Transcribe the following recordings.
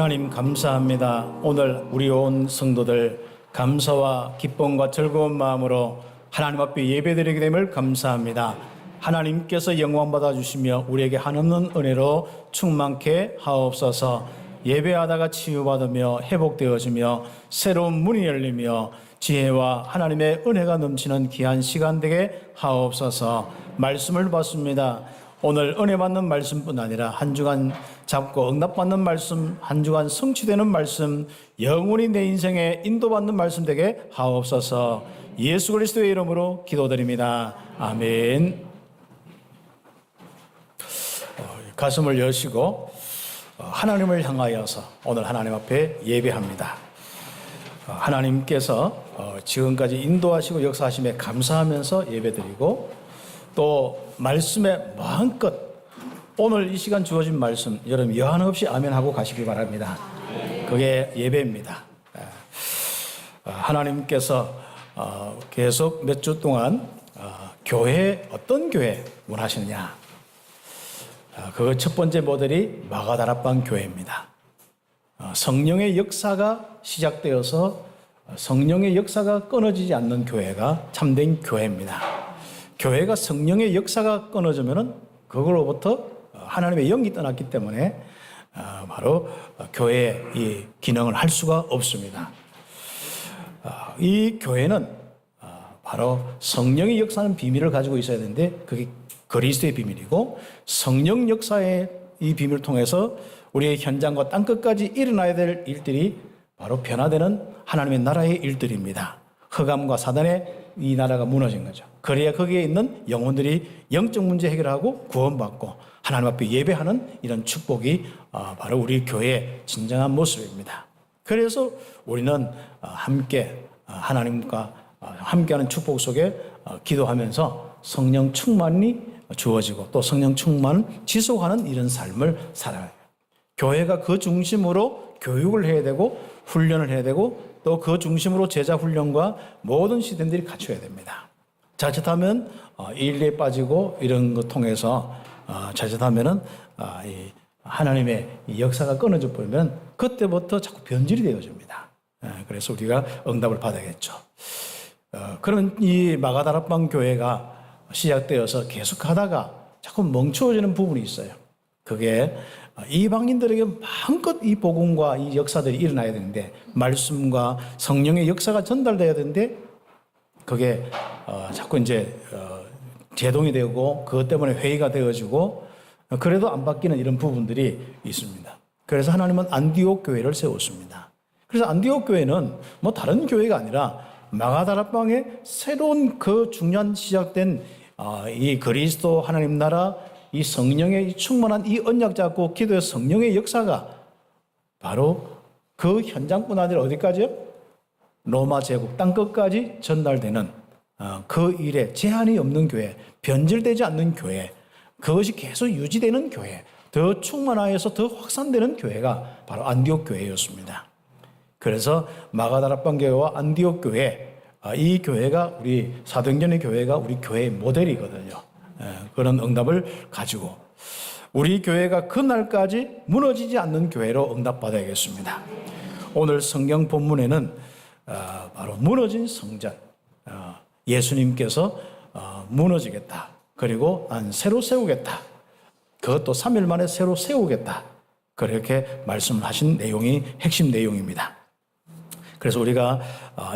하나님 감사합니다. 오늘 우리 온 성도들 감사와 기쁨과 즐거운 마음으로 하나님 앞에 예배드리게 됨을 감사합니다. 하나님께서 영광 받아주시며 우리에게 한없는 은혜로 충만케 하옵소서. 예배하다가 치유받으며 회복되어지며 새로운 문이 열리며 지혜와 하나님의 은혜가 넘치는 귀한 시간 되게 하옵소서. 말씀을 받습니다. 오늘 은혜 받는 말씀뿐 아니라 한 주간 잡고 응답받는 말씀, 한 주간 성취되는 말씀, 영원히 내 인생에 인도받는 말씀 되게 하옵소서. 예수 그리스도의 이름으로 기도드립니다. 아멘. 가슴을 여시고 하나님을 향하여서 오늘 하나님 앞에 예배합니다. 하나님께서 지금까지 인도하시고 역사하심에 감사하면서 예배드리고 또 말씀에 마음껏 오늘 이 시간 주어진 말씀 여러분 여한 없이 아멘하고 가시기 바랍니다. 그게 예배입니다. 하나님께서 계속 몇 주 동안 교회 어떤 교회 원하시느냐, 그 첫 번째 모델이 마가다락방 교회입니다. 성령의 역사가 시작되어서 성령의 역사가 끊어지지 않는 교회가 참된 교회입니다. 교회가 성령의 역사가 끊어지면은 그걸로부터 하나님의 영이 떠났기 때문에 바로 교회의 이 기능을 할 수가 없습니다. 이 교회는 바로 성령의 역사는 비밀을 가지고 있어야 되는데 그게 그리스도의 비밀이고 성령 역사의 이 비밀을 통해서 우리의 현장과 땅끝까지 일어나야 될 일들이 바로 변화되는 하나님의 나라의 일들입니다. 흑암과 사단의 이 나라가 무너진 거죠. 그래야 거기에 있는 영혼들이 영적 문제 해결하고 구원받고 하나님 앞에 예배하는 이런 축복이 바로 우리 교회의 진정한 모습입니다. 그래서 우리는 함께 하나님과 함께하는 축복 속에 기도하면서 성령 충만이 주어지고 또 성령 충만을 지속하는 이런 삶을 살아요. 교회가 그 중심으로 교육을 해야 되고 훈련을 해야 되고 또 그 중심으로 제자 훈련과 모든 시스템들이 갖춰야 됩니다. 자칫하면 일리에 빠지고 이런 것 통해서 자칫하면은 이 하나님의 역사가 끊어져 버리면 그때부터 자꾸 변질이 되어집니다. 그래서 우리가 응답을 받아야겠죠. 그런 이 마가다락방 교회가 시작되어서 계속하다가 자꾸 멈추어지는 부분이 있어요. 그게 이방인들에게 마음껏 이 복음과 이 역사들이 일어나야 되는데 말씀과 성령의 역사가 전달돼야 되는데 그게 자꾸 이제 제동이 되고 그것 때문에 회의가 되어지고 그래도 안 바뀌는 이런 부분들이 있습니다. 그래서 하나님은 안디옥 교회를 세웠습니다. 그래서 안디옥 교회는 뭐 다른 교회가 아니라 마가다락방의 새로운 그 중요한 시작된 이 그리스도 하나님 나라 이 성령의 충만한 이 언약 잡고 기도의 성령의 역사가 바로 그 현장뿐 아니라 어디까지요? 로마 제국 땅끝까지 전달되는 그 일에 제한이 없는 교회, 변질되지 않는 교회, 그것이 계속 유지되는 교회, 더 충만하여서 더 확산되는 교회가 바로 안디옥 교회였습니다. 그래서 마가다락방 교회와 안디옥 교회, 이 교회가 우리 사도행전의 교회가 우리 교회의 모델이거든요. 그런 응답을 가지고 우리 교회가 그날까지 무너지지 않는 교회로 응답받아야겠습니다. 오늘 성경 본문에는 바로 무너진 성전, 예수님께서 무너지겠다. 그리고 난 새로 세우겠다. 그것도 3일 만에 새로 세우겠다. 그렇게 말씀을 하신 내용이 핵심 내용입니다. 그래서 우리가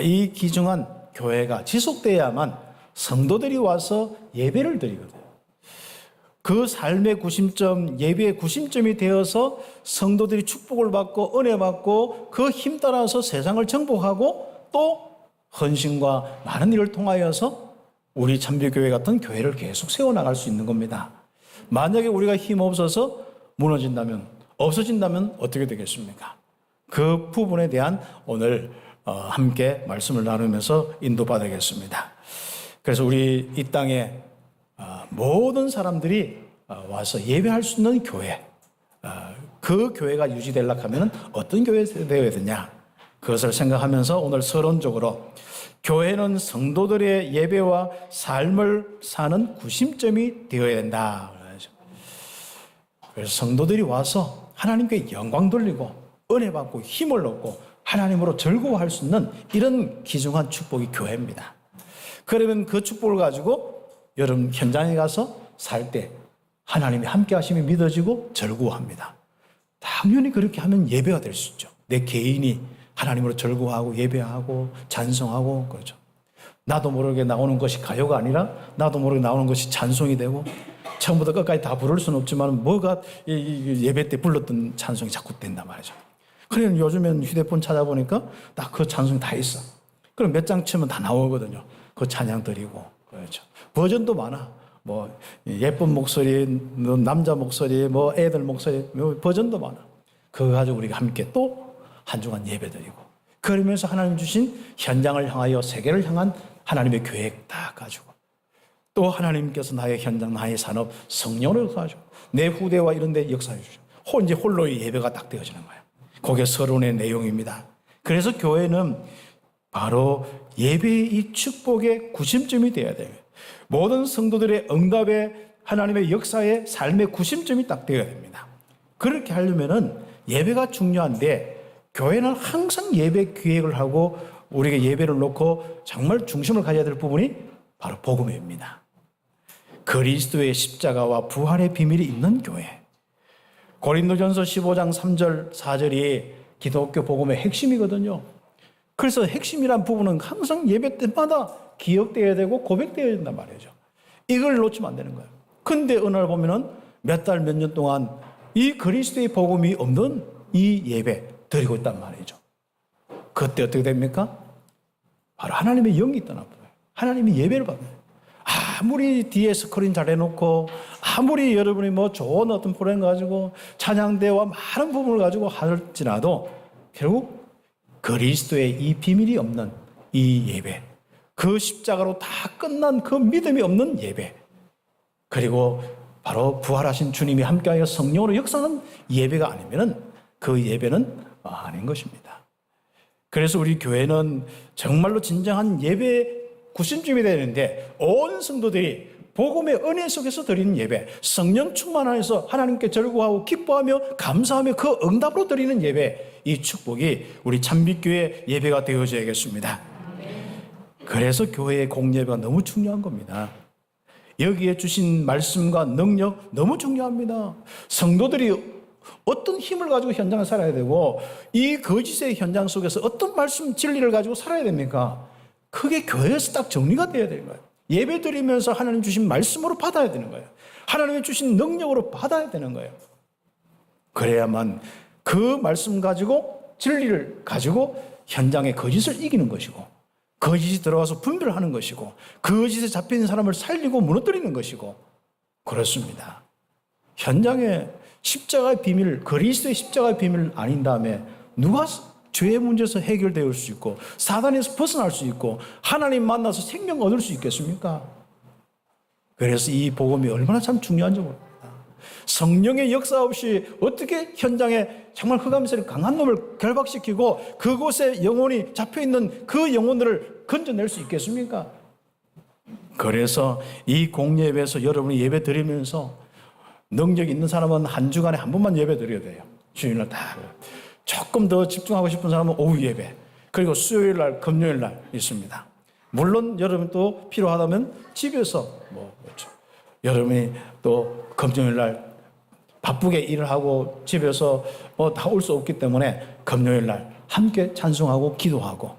이 귀중한 교회가 지속돼야만 성도들이 와서 예배를 드리거든요. 그 삶의 구심점, 예배의 구심점이 되어서 성도들이 축복을 받고 은혜 받고 그 힘 따라서 세상을 정복하고 또 헌신과 많은 일을 통하여서 우리 참비교회 같은 교회를 계속 세워나갈 수 있는 겁니다. 만약에 우리가 힘 없어서 무너진다면, 없어진다면 어떻게 되겠습니까? 그 부분에 대한 오늘 함께 말씀을 나누면서 인도받아야겠습니다. 그래서 우리 이 땅에 모든 사람들이 와서 예배할 수 있는 교회, 그 교회가 유지되려고 하면 어떤 교회가 되어야 되냐, 그것을 생각하면서 오늘 서론적으로 교회는 성도들의 예배와 삶을 사는 구심점이 되어야 된다. 그래서 성도들이 와서 하나님께 영광 돌리고 은혜 받고 힘을 얻고 하나님으로 즐거워할 수 있는 이런 귀중한 축복이 교회입니다. 그러면 그 축복을 가지고 여러분 현장에 가서 살 때 하나님이 함께 하심이 믿어지고 즐거워합니다. 당연히 그렇게 하면 예배가 될 수 있죠. 내 개인이 하나님으로 즐거워하고 예배하고 찬송하고 그러죠. 나도 모르게 나오는 것이 가요가 아니라 나도 모르게 나오는 것이 찬송이 되고 처음부터 끝까지 다 부를 수는 없지만 뭐가 예배 때 불렀던 찬송이 자꾸 된단 말이죠. 그래서 요즘엔 휴대폰 찾아보니까 딱 그 찬송이 다 있어. 그럼 몇 장 치면 다 나오거든요. 그 찬양 드리고 그렇죠. 버전도 많아. 뭐 예쁜 목소리, 남자 목소리, 뭐 애들 목소리, 뭐 버전도 많아. 그거 가지고 우리가 함께 또 한 주간 예배드리고 그러면서 하나님 주신 현장을 향하여 세계를 향한 하나님의 계획 다 가지고 또 하나님께서 나의 현장, 나의 산업 성령으로 역사하시고 내 후대와 이런 데 역사해 주죠. 이제 홀로의 예배가 딱 되어지는 거예요. 그게 서론의 내용입니다. 그래서 교회는 바로 예배의 이 축복의 구심점이 되어야 돼요. 모든 성도들의 응답에 하나님의 역사의 삶의 구심점이 딱 되어야 됩니다. 그렇게 하려면은 예배가 중요한데 교회는 항상 예배 기획을 하고 우리가 예배를 놓고 정말 중심을 가져야 될 부분이 바로 복음입니다. 그리스도의 십자가와 부활의 비밀이 있는 교회. 고린도전서 15장 3절 4절이 기독교 복음의 핵심이거든요. 그래서 핵심이란 부분은 항상 예배 때마다 기억되어야 되고 고백되어야 된단 말이죠. 이걸 놓치면 안 되는 거예요. 근데 어느 날 보면은 몇 달, 몇 년 동안 이 그리스도의 복음이 없는 이 예배 드리고 있단 말이죠. 그때 어떻게 됩니까? 바로 하나님의 영이 떠나버려요. 하나님이 예배를 받아요. 아무리 뒤에 스크린 잘 해놓고 아무리 여러분이 뭐 좋은 어떤 프로그램 가지고 찬양대와 많은 부분을 가지고 할지라도 결국 그리스도의 이 비밀이 없는 이 예배, 그 십자가로 다 끝난 그 믿음이 없는 예배, 그리고 바로 부활하신 주님이 함께하여 성령으로 역사하는 예배가 아니면은 그 예배는 아닌 것입니다. 그래서 우리 교회는 정말로 진정한 예배 구심점이 되는데 온 성도들이 복음의 은혜 속에서 드리는 예배, 성령 충만 안에서 하나님께 즐거워하고 기뻐하며 감사하며 그 응답으로 드리는 예배, 이 축복이 우리 참빛교회 예배가 되어져야겠습니다. 그래서 교회의 공예배가 너무 중요한 겁니다. 여기에 주신 말씀과 능력 너무 중요합니다. 성도들이 어떤 힘을 가지고 현장을 살아야 되고 이 거짓의 현장 속에서 어떤 말씀 진리를 가지고 살아야 됩니까? 그게 교회에서 딱 정리가 돼야 되는 거예요. 예배 드리면서 하나님 주신 말씀으로 받아야 되는 거예요. 하나님이 주신 능력으로 받아야 되는 거예요. 그래야만 그 말씀 가지고 진리를 가지고 현장의 거짓을 이기는 것이고 거짓이 들어와서 분별하는 것이고 거짓에 잡힌 사람을 살리고 무너뜨리는 것이고 그렇습니다. 현장에 십자가의 비밀, 그리스도의 십자가의 비밀을 아닌 다음에 누가 죄의 문제에서 해결될 수 있고 사단에서 벗어날 수 있고 하나님 만나서 생명 얻을 수 있겠습니까? 그래서 이 복음이 얼마나 참 중요한지 모릅니다. 성령의 역사 없이 어떻게 현장에 정말 흑암세력 강한 놈을 결박시키고 그곳에 영혼이 잡혀있는 그 영혼들을 건져낼 수 있겠습니까? 그래서 이 공예배에서 여러분이 예배 드리면서 능력 있는 사람은 한 주간에 한 번만 예배 드려야 돼요. 주일날 다. 조금 더 집중하고 싶은 사람은 오후 예배, 그리고 수요일 날, 금요일 날 있습니다. 물론 여러분 또 필요하다면 집에서 그렇죠. 여러분이 또 금요일 날 바쁘게 일을 하고 집에서 다 올 수 없기 때문에 금요일 날 함께 찬송하고 기도하고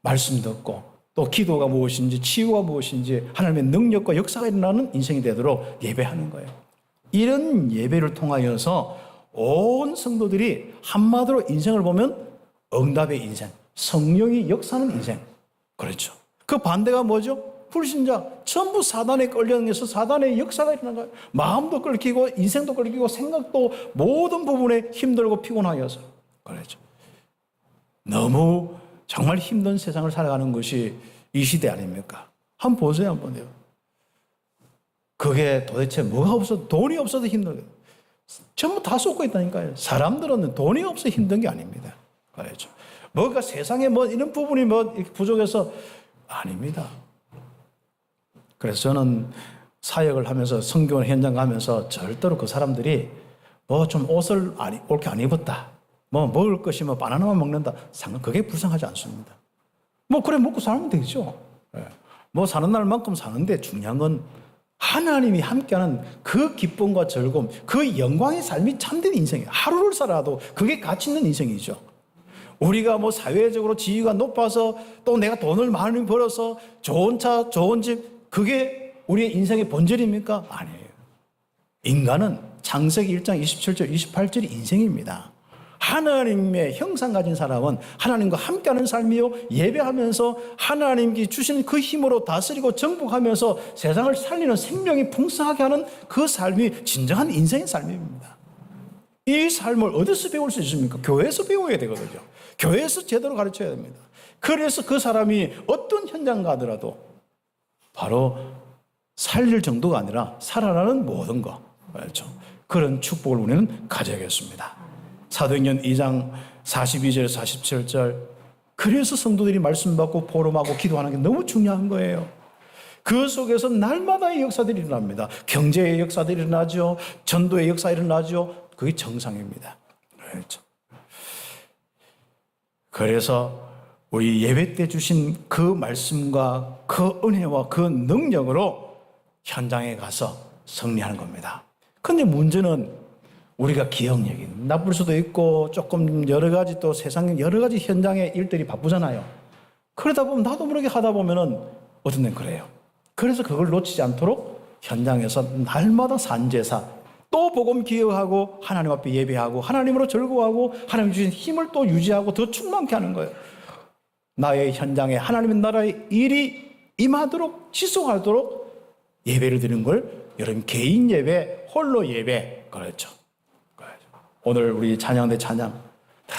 말씀 듣고 또 기도가 무엇인지 치유가 무엇인지 하나님의 능력과 역사가 일어나는 인생이 되도록 예배하는 거예요. 이런 예배를 통하여서 온 성도들이 한마디로 인생을 보면 응답의 인생, 성령이 역사하는 인생. 그렇죠. 그 반대가 뭐죠? 불신자. 전부 사단에 끌려서 사단의 역사가 일어난 거예요. 마음도 끌리고 인생도 끌리고 생각도 모든 부분에 힘들고 피곤하여서. 그렇죠. 너무 정말 힘든 세상을 살아가는 것이 이 시대 아닙니까? 한번 보세요, 한번요. 그게 도대체 뭐가 없어도 돈이 없어도 힘든 거예요. 전부 다 쏟고 있다니까요. 사람들은 돈이 없어 힘든 게 아닙니다. 그렇죠. 뭐가 세상에 뭐 이런 부분이 뭐 이렇게 부족해서 아닙니다. 그래서 저는 사역을 하면서 성경 현장 가면서 절대로 그 사람들이 뭐 좀 옷을 옳게 안 입었다, 뭐 먹을 것이 뭐 바나나만 먹는다. 그게 불쌍하지 않습니다. 뭐 그래 먹고 살면 되죠. 뭐 사는 날만큼 사는데 중요한 건 하나님이 함께하는 그 기쁨과 즐거움, 그 영광의 삶이 참된 인생이에요. 하루를 살아도 그게 가치 있는 인생이죠. 우리가 뭐 사회적으로 지위가 높아서 또 내가 돈을 많이 벌어서 좋은 차, 좋은 집, 그게 우리의 인생의 본질입니까? 아니에요. 인간은 창세기 1장 27절, 28절이 인생입니다. 하나님의 형상 가진 사람은 하나님과 함께하는 삶이요, 예배하면서 하나님께 주시는 그 힘으로 다스리고 정복하면서 세상을 살리는 생명이 풍성하게 하는 그 삶이 진정한 인생의 삶입니다. 이 삶을 어디서 배울 수 있습니까? 교회에서 배워야 되거든요. 교회에서 제대로 가르쳐야 됩니다. 그래서 그 사람이 어떤 현장 가더라도 바로 살릴 정도가 아니라 살아나는 모든 것, 그렇죠? 그런 축복을 우리는 가져야겠습니다. 사도행전 2장 42절 47절, 그래서 성도들이 말씀 받고 포럼하고 기도하는 게 너무 중요한 거예요. 그 속에서 날마다의 역사들이 일어납니다. 경제의 역사들이 일어나죠. 전도의 역사가 일어나죠. 그게 정상입니다. 그렇죠. 그래서 우리 예배 때 주신 그 말씀과 그 은혜와 그 능력으로 현장에 가서 승리하는 겁니다. 그런데 문제는 우리가 기억력이 나쁠 수도 있고 조금 여러 가지 또 세상 여러 가지 현장의 일들이 바쁘잖아요. 그러다 보면 나도 모르게 하다 보면은 어떤 데는 그래요. 그래서 그걸 놓치지 않도록 현장에서 날마다 산제사, 또 복음 기억하고 하나님 앞에 예배하고 하나님으로 즐거워하고 하나님 주신 힘을 또 유지하고 더 충만케 하는 거예요. 나의 현장에 하나님의 나라의 일이 임하도록 지속하도록 예배를 드리는 걸 여러분 개인 예배, 홀로 예배, 그렇죠. 오늘 우리 찬양대 찬양 다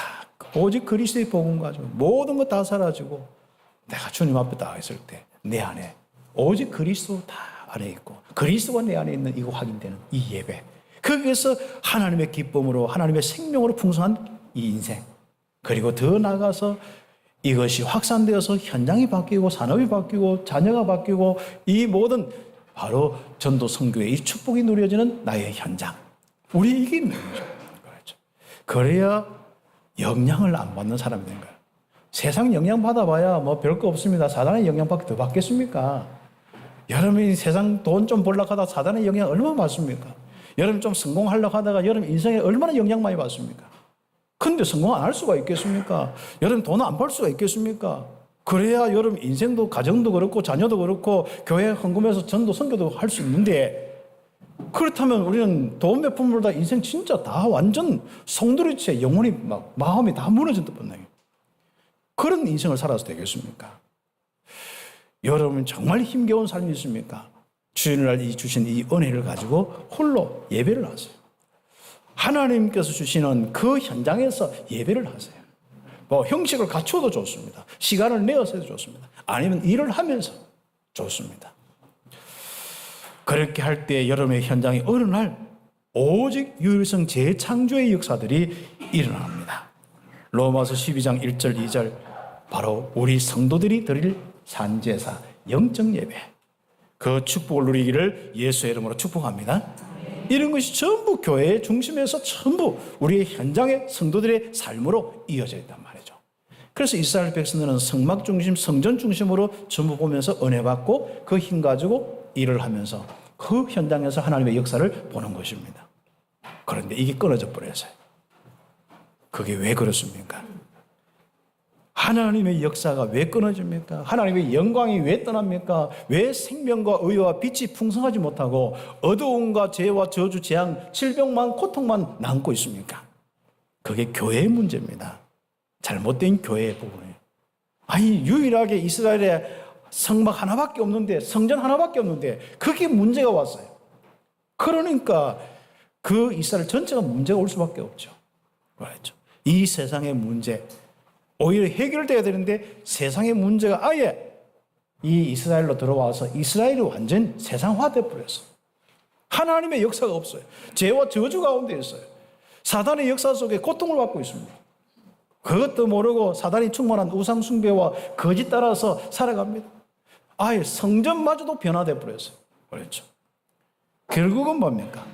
오직 그리스도의 복음 가지고 모든 것 다 사라지고 내가 주님 앞에 나가있을 때 내 안에 오직 그리스도 다 안에 있고 그리스도가 내 안에 있는 이거 확인되는 이 예배, 거기에서 하나님의 기쁨으로 하나님의 생명으로 풍성한 이 인생, 그리고 더 나아가서 이것이 확산되어서 현장이 바뀌고 산업이 바뀌고 자녀가 바뀌고 이 모든 바로 전도 선교의 이 축복이 누려지는 나의 현장, 우리 이게 있는 거죠. 그렇죠. 그래야 영향을 안 받는 사람이 된 거예요. 세상 영향 받아봐야 뭐 별거 없습니다. 사단의 영향밖에 더 받겠습니까? 여러분이 세상 돈 좀 벌려고 하다가 사단의 영향 얼마나 받습니까? 여러분 좀 성공하려고 하다가 여러분 인생에 얼마나 영향 많이 받습니까? 근데 성공 안 할 수가 있겠습니까? 여러분 돈 안 벌 수가 있겠습니까? 그래야 여러분 인생도 가정도 그렇고 자녀도 그렇고 교회 헌금해서 전도 선교도 할 수 있는데, 그렇다면 우리는 돈 몇 푼 벌다 인생 진짜 다 완전 송두리째 영혼이 막 마음이 다 무너진다 뻔해요. 그런 인생을 살아서 되겠습니까? 여러분 정말 힘겨운 삶이 있습니까? 주일날 주신 이 은혜를 가지고 홀로 예배를 하세요. 하나님께서 주시는 그 현장에서 예배를 하세요. 뭐 형식을 갖춰도 좋습니다. 시간을 내어서 해도 좋습니다. 아니면 일을 하면서 좋습니다. 그렇게 할 때 여러분의 현장에 어느 날 오직 유일성 재창조의 역사들이 일어납니다. 로마서 12장 1절 2절, 바로 우리 성도들이 드릴 산제사 영적 예배, 그 축복을 누리기를 예수의 이름으로 축복합니다. 이런 것이 전부 교회의 중심에서 전부 우리의 현장의 성도들의 삶으로 이어져 있단 말이죠. 그래서 이스라엘 백성들은 성막 중심, 성전 중심으로 전부 보면서 은혜 받고 그 힘 가지고 일을 하면서 그 현장에서 하나님의 역사를 보는 것입니다. 그런데 이게 끊어져 버렸어요. 그게 왜 그렇습니까? 하나님의 역사가 왜 끊어집니까? 하나님의 영광이 왜 떠납니까? 왜 생명과 의와 빛이 풍성하지 못하고 어두움과 죄와 저주, 재앙, 질병만, 고통만 남고 있습니까? 그게 교회의 문제입니다. 잘못된 교회의 부분이에요. 아니, 유일하게 이스라엘에 성막 하나밖에 없는데, 성전 하나밖에 없는데 그게 문제가 왔어요. 그러니까 그 이스라엘 전체가 문제가 올 수밖에 없죠. 그렇죠. 이 세상의 문제 오히려 해결돼야 되는데 세상의 문제가 아예 이 이스라엘로 들어와서 이스라엘이 완전 세상화돼 버렸어. 하나님의 역사가 없어요. 죄와 저주 가운데 있어요. 사단의 역사 속에 고통을 받고 있습니다. 그것도 모르고 사단이 충만한 우상 숭배와 거짓 따라서 살아갑니다. 아예 성전마저도 변화돼 버렸어요. 그렇죠. 결국은 뭡니까?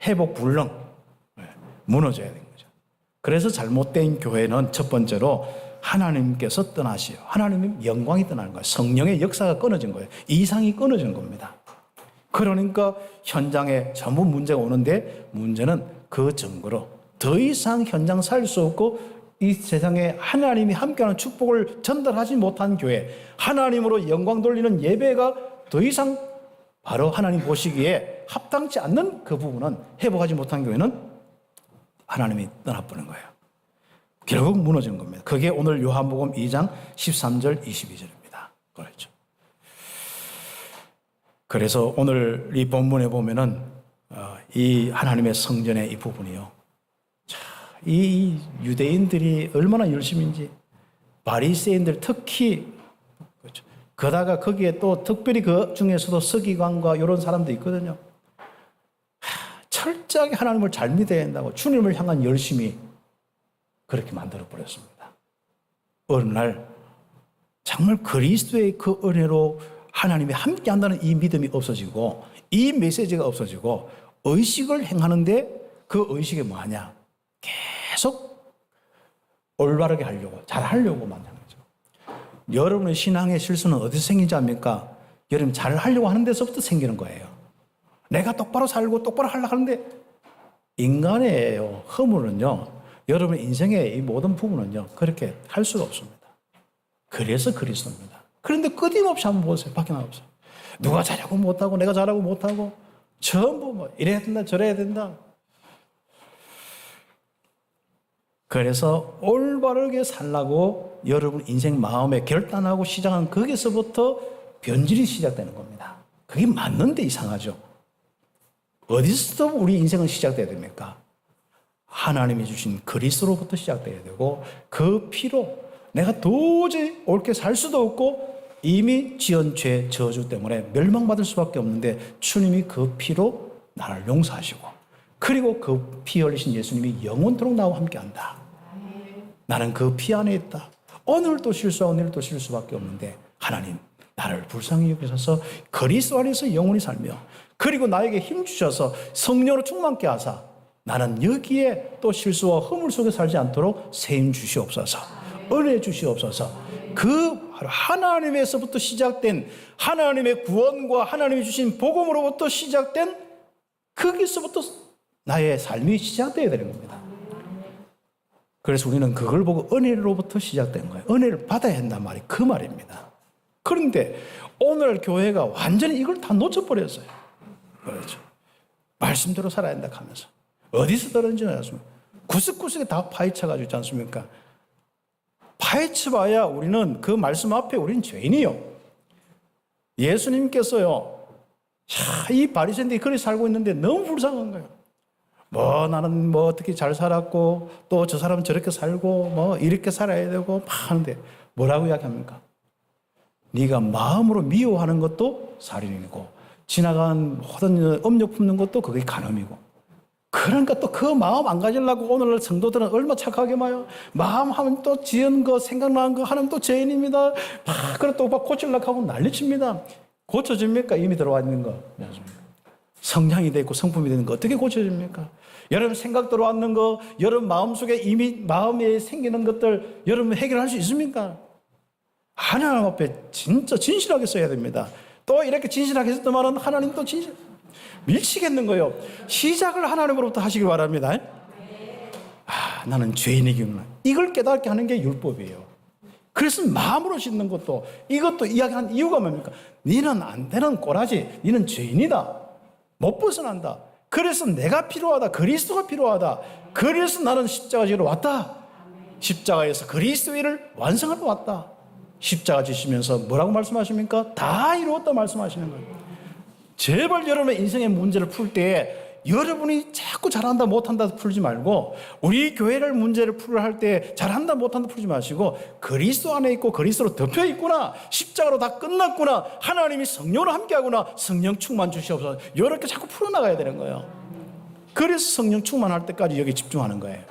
회복 불능, 무너져야 되는 거죠. 그래서 잘못된 교회는 첫 번째로 하나님께서 떠나시요. 하나님의 영광이 떠나는 거예요. 성령의 역사가 끊어진 거예요. 이상이 끊어진 겁니다. 그러니까 현장에 전부 문제가 오는데 문제는 그 증거로 더 이상 현장 살 수 없고 이 세상에 하나님이 함께하는 축복을 전달하지 못한 교회, 하나님으로 영광 돌리는 예배가 더 이상 바로 하나님 보시기에 합당치 않는 그 부분은 회복하지 못한 교회는 하나님이 떠나보는 거예요. 결국 무너지는 겁니다. 그게 오늘 요한복음 2장 13절 22절입니다. 그렇죠. 그래서 오늘 이 본문에 보면은 이 하나님의 성전의 이 부분이요. 자, 이 유대인들이 얼마나 열심인지 바리새인들 특히 그렇죠. 그러다가 거기에 또 특별히 그 중에서도 서기관과 이런 사람도 있거든요. 철저하게 하나님을 잘 믿어야 한다고 주님을 향한 열심이 그렇게 만들어 버렸습니다. 어느 날 정말 그리스도의 그 은혜로 하나님이 함께 한다는 이 믿음이 없어지고 이 메시지가 없어지고 의식을 행하는데 그 의식이 뭐하냐? 계속 올바르게 하려고 잘하려고 만드는 거죠. 여러분의 신앙의 실수는 어디서 생기지 않습니까? 여러분 잘하려고 하는 데서부터 생기는 거예요. 내가 똑바로 살고 똑바로 하려고 하는데 인간의 허물은요. 여러분 인생의 이 모든 부분은요. 그렇게 할 수가 없습니다. 그래서 그리스도입니다. 그런데 끊임없이 한번 보세요. 밖에 나가보세요. 누가 잘하고 못하고 내가 잘하고 못하고 전부 뭐 이래야 된다 저래야 된다. 그래서 올바르게 살라고 여러분 인생 마음에 결단하고 시작한 거기서부터 변질이 시작되는 겁니다. 그게 맞는데 이상하죠. 어디서 우리 인생은 시작돼야 됩니까? 하나님이 주신 그리스도로부터 시작돼야 되고 그 피로 내가 도저히 옳게 살 수도 없고 이미 지은 죄 저주 때문에 멸망받을 수밖에 없는데 주님이 그 피로 나를 용서하시고 그리고 그 피 흘리신 예수님이 영원토록 나와 함께한다. 나는 그 피 안에 있다. 오늘도 실수하고 내일도 실수밖에 없는데 하나님 나를 불쌍히 여기셔서 그리스도 안에서 영원히 살며 그리고 나에게 힘 주셔서 성령으로 충만케 하사 나는 여기에 또 실수와 허물 속에 살지 않도록 세임 주시옵소서. 은혜 주시옵소서. 그 하나님에서부터 시작된 하나님의 구원과 하나님이 주신 복음으로부터 시작된 거기서부터 나의 삶이 시작되어야 되는 겁니다. 그래서 우리는 그걸 보고 은혜로부터 시작된 거예요. 은혜를 받아야 한단 말이 그 말입니다. 그런데 오늘 교회가 완전히 이걸 다 놓쳐버렸어요. 그렇죠. 말씀대로 살아야 한다 하면서 어디서 들었는지 알았습니까? 구석구석에 다 파헤쳐가지고 있지 않습니까? 파헤쳐봐야 우리는 그 말씀 앞에 우리는 죄인이요. 예수님께서요, 이 바리새인들이 그렇게 살고 있는데 너무 불쌍한 거예요. 뭐 나는 뭐 어떻게 잘 살았고 또 저 사람은 저렇게 살고 뭐 이렇게 살아야 되고 막 하는데 뭐라고 이야기합니까? 네가 마음으로 미워하는 것도 살인이고 지나간 모든 음욕 품는 것도 그게 간음이고 그러니까 또 그 마음 안 가지려고 오늘날 성도들은 얼마나 착하게 마요. 마음 하면 또 지은 거 생각나는 거 하면 또 죄인입니다. 막 그래 또 막 고치려고 하고 난리칩니다. 고쳐집니까? 이미 들어와 있는 거. 성향이 되고 성품이 되는 거 어떻게 고쳐집니까? 여러분 생각 들어왔는 거 여러분 마음속에 이미 마음에 생기는 것들 여러분 해결할 수 있습니까? 하나님 앞에 진짜 진실하게 써야 됩니다. 또 이렇게 진실하게 했더만은 하나님 또 진실 밀치겠는 거예요. 시작을 하나님으로부터 하시길 바랍니다. 나는 죄인이구나. 이걸 깨닫게 하는 게 율법이에요. 그래서 마음으로 씻는 것도 이것도 이야기한 이유가 뭡니까? 니는 안 되는 꼬라지. 니는 죄인이다. 못 벗어난다. 그래서 내가 필요하다. 그리스도가 필요하다. 그래서 나는 십자가 지러 왔다. 십자가에서 그리스도의 일을 완성하러 왔다. 십자가 지시면서 뭐라고 말씀하십니까? 다 이루었다 말씀하시는 거예요. 제발 여러분의 인생의 문제를 풀 때 여러분이 자꾸 잘한다 못한다 풀지 말고 우리 교회를 문제를 풀을 할 때 잘한다 못한다 풀지 마시고 그리스도 안에 있고 그리스도로 덮여 있구나. 십자가로 다 끝났구나. 하나님이 성령으로 함께하구나. 성령 충만 주시옵소서. 이렇게 자꾸 풀어나가야 되는 거예요. 그래서 성령 충만할 때까지 여기 집중하는 거예요.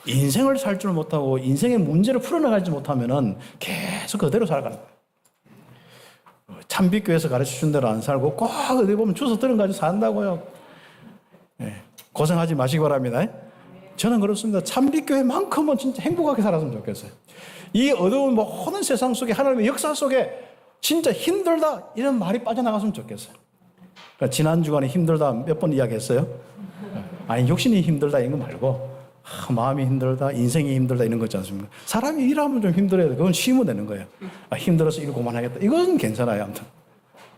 인생을 살 줄 못하고 인생의 문제를 풀어나가지 못하면 계속 그대로 살아가는 거예요. 참빛교회에서 가르쳐준 대로 안 살고 꼭 어디 보면 주워 들은 가지고 산다고요. 고생하지 마시기 바랍니다. 저는 그렇습니다. 참빛교회만큼은 진짜 행복하게 살았으면 좋겠어요. 이 어두운 모든 세상 속에 하나님의 역사 속에 진짜 힘들다 이런 말이 빠져나갔으면 좋겠어요. 그러니까 지난 주간에 힘들다 몇 번 이야기했어요? 아니 육신이 힘들다 이런 거 말고 마음이 힘들다, 인생이 힘들다 이런 거 있지 않습니까? 사람이 일하면 좀 힘들어야 돼. 그건 쉬면 되는 거예요. 힘들어서 일 그만하겠다. 이건 괜찮아요. 아무튼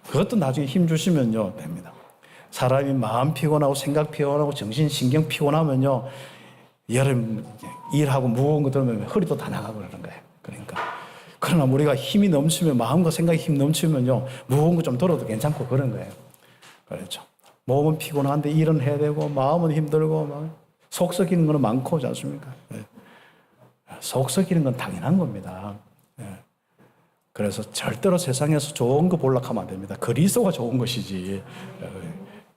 그것도 나중에 힘 주시면요 됩니다. 사람이 마음 피곤하고 생각 피곤하고 정신 신경 피곤하면요 여름 일하고 무거운 거 들으면 허리도 다 나가고 그러는 거예요. 그러나 우리가 힘이 넘치면 마음과 생각이 힘 넘치면요 무거운 거 좀 들어도 괜찮고 그런 거예요. 그렇죠. 몸은 피곤한데 일은 해야 되고 마음은 힘들고 막 속 썩이는 거는 많고 그렇지 않습니까? 속 썩이는 건 당연한 겁니다. 그래서 절대로 세상에서 좋은 거 보려고 하면 안 됩니다. 그리스도가 좋은 것이지.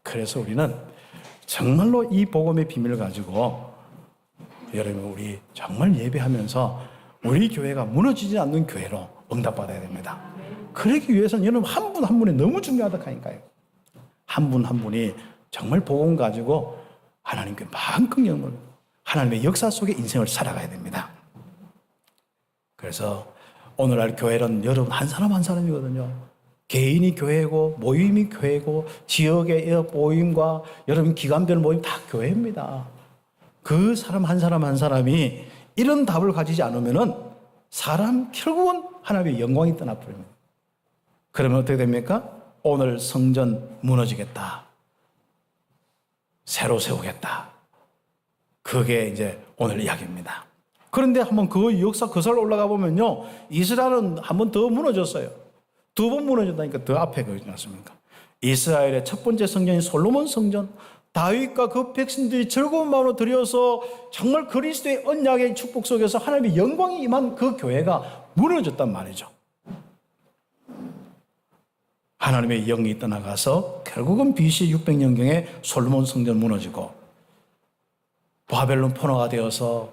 그래서 우리는 정말로 이 복음의 비밀을 가지고 여러분 우리 정말 예배하면서 우리 교회가 무너지지 않는 교회로 응답받아야 됩니다. 그러기 위해서는 여러분 한 분 한 분이 너무 중요하다 하니까요. 한 분 한 분이 정말 복음 가지고 하나님께 마음껏 영을 하나님의 역사 속에 인생을 살아가야 됩니다. 그래서 오늘날 교회는 여러분 한 사람 한 사람이거든요. 개인이 교회고 모임이 교회고 지역의 모임과 여러분 기관별 모임 다 교회입니다. 그 사람 한 사람 한 사람이 이런 답을 가지지 않으면은 사람 결국은 하나님의 영광이 떠나버립니다. 그러면 어떻게 됩니까? 오늘 성전 무너지겠다. 새로 세우겠다. 그게 이제 오늘 이야기입니다. 그런데 한번 그 역사 거슬러 올라가 보면요. 이스라엘은 한 번 더 무너졌어요. 두 번 무너졌다니까 더 앞에 그러지 않습니까? 이스라엘의 첫 번째 성전인 솔로몬 성전. 다윗과 그 백성들이 즐거운 마음으로 드려서 정말 그리스도의 언약의 축복 속에서 하나님의 영광이 임한 그 교회가 무너졌단 말이죠. 하나님의 영이 떠나가서 결국은 BC 600년경에 솔로몬 성전 무너지고 바벨론 포로가 되어서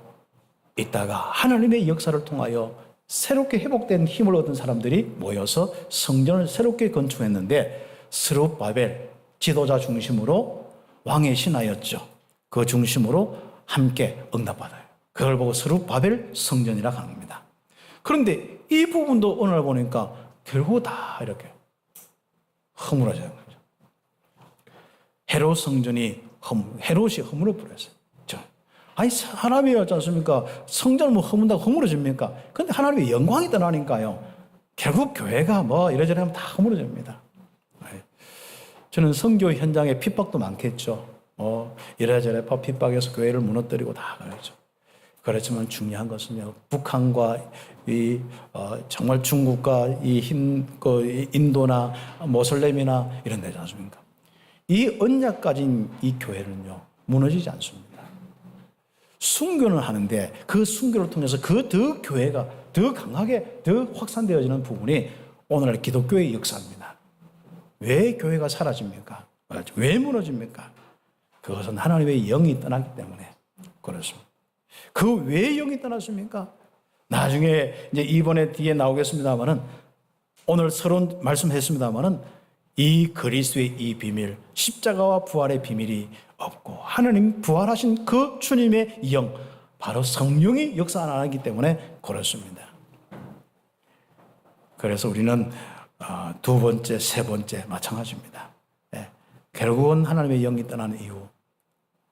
있다가 하나님의 역사를 통하여 새롭게 회복된 힘을 얻은 사람들이 모여서 성전을 새롭게 건축했는데 스룹바벨 지도자 중심으로 왕의 신하였죠. 그 중심으로 함께 응답받아요. 그걸 보고 스룹바벨 성전이라고 합니다. 그런데 이 부분도 오늘 보니까 결국 다 이렇게 허물어지는 거죠. 헤롯 성전이 헤롯이 허물어 버렸어요. 아니 사람이었지 않습니까? 성전을 뭐 허문다고 허물어집니까? 그런데 하나님의 영광이 떠나니까요. 결국 교회가 뭐 이래저래 하면 다 허물어집니다. 저는 선교 현장에 핍박도 많겠죠. 이래저래 핍박해서 교회를 무너뜨리고 다 그러죠. 그렇지만 중요한 것은요. 북한과 정말 중국과 인도나 모슬렘이나 이런 데지 않습니까? 이 언약 가진 이 교회는요. 무너지지 않습니다. 순교는 하는데 그 순교를 통해서 그 더 교회가 더 강하게 더 확산되어지는 부분이 오늘날 기독교의 역사입니다. 왜 교회가 사라집니까? 왜 무너집니까? 그것은 하나님의 영이 떠나기 때문에 그렇습니다. 그 왜 영이 떠났습니까? 나중에 이제 이번에 뒤에 나오겠습니다만은 오늘 서론 말씀했습니다만은 이 그리스도의 이 비밀, 십자가와 부활의 비밀이 없고 하나님 부활하신 그 주님의 영, 바로 성령이 역사 안 하기 때문에 그렇습니다. 그래서 우리는 두 번째, 세 번째 마찬가지입니다. 결국은 하나님의 영이 떠나는 이유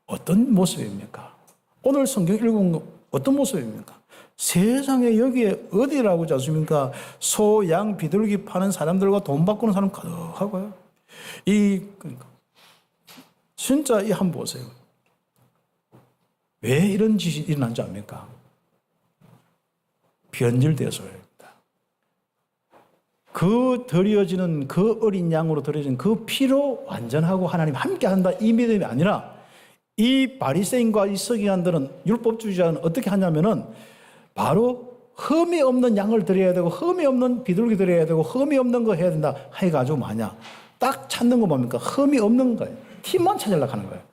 어떤 모습입니까? 오늘 성경 읽은 거 어떤 모습입니까? 세상에 여기에 어디라고 하지 않습니까? 소, 양, 비둘기 파는 사람들과 돈 바꾸는 사람 가득하고요. 그러니까 진짜 이 한번 보세요. 왜 이런 짓이 일어난지 압니까? 변질되어서입니다. 그 드려지는 그 어린 양으로 드려지는 그 피로 완전하고 하나님 함께한다 이 믿음이 아니라 이 바리새인과 이 서기관들은 율법주의자는 어떻게 하냐면은 바로 흠이 없는 양을 드려야 되고 흠이 없는 비둘기 드려야 되고 흠이 없는 거 해야 된다 해가지고 마냐 딱 찾는 거 뭡니까? 흠이 없는 거예요. 팀만 찾으려고 하는 거예요.